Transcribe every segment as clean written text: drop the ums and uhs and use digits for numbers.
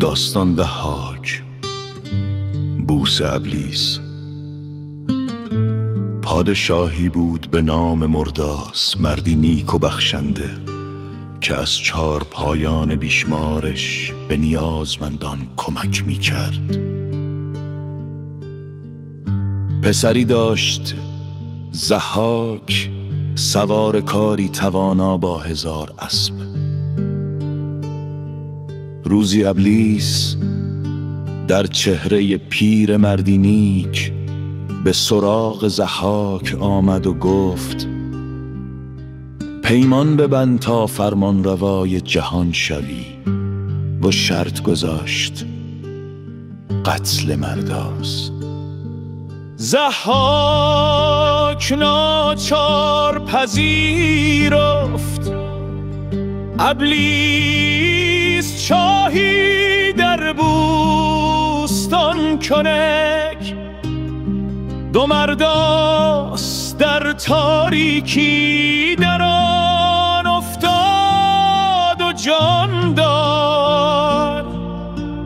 داستان ضحاک. بوس ابلیس. پادشاهی بود به نام مرداس، مردی نیک و بخشنده که از 4 پایان بیشمارش به نیازمندان کمک می کرد. پسری داشت ضحاک، سوار کاری توانا با 1000 اسب. روزی ابلیس در چهره پیر مردی نیک به سراغ ضحاک آمد و گفت: پیمان ببند تا فرمان روای جهان شوی. و شرط گذاشت قتل مرداس. ضحاک ناچار پذیرفت. ابلیس شاهی در بوستان کنک، 2 مرداس در تاریکی در آن افتاد و جان داد.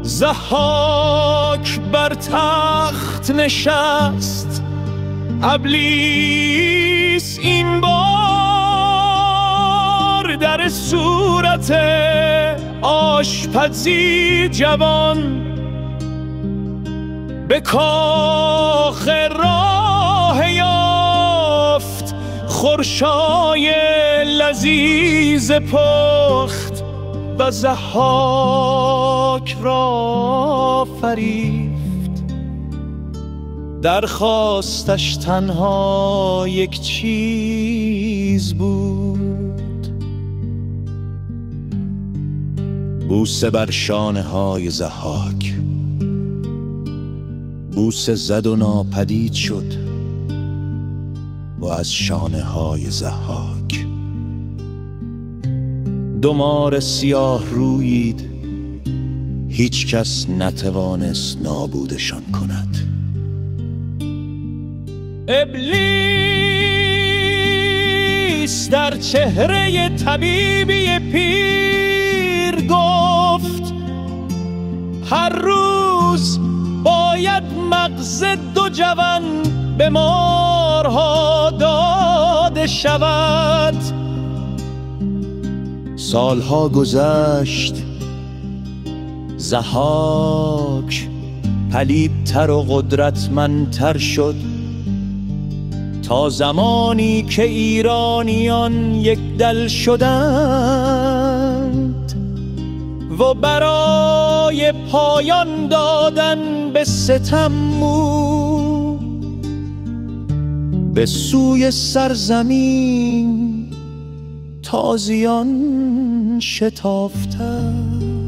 ضحاک بر تخت نشست، ابلیس این بار در صورت آشپزی جوان به کاخ راه یافت. خورشای لذیذ پخت و ضحاک را فریفت. درخواستش تنها یک چیز بود: بوسه بر شانه های ضحاک. بوسه زد و ناپدید شد و از شانه های ضحاک 2 مار سیاه رویید. هیچ کس نتوانست نابودشان کند. ابلیس در چهره طبیبی پیر گفت: هر روز باید مغز 2 جوان به مارها داده شود. سالها گذشت. ضحاک پلیدتر و قدرتمندتر شد تا زمانی که ایرانیان یک دل شدند و برای پایان دادن به ستم به سوی سرزمین تازیان شتافتند.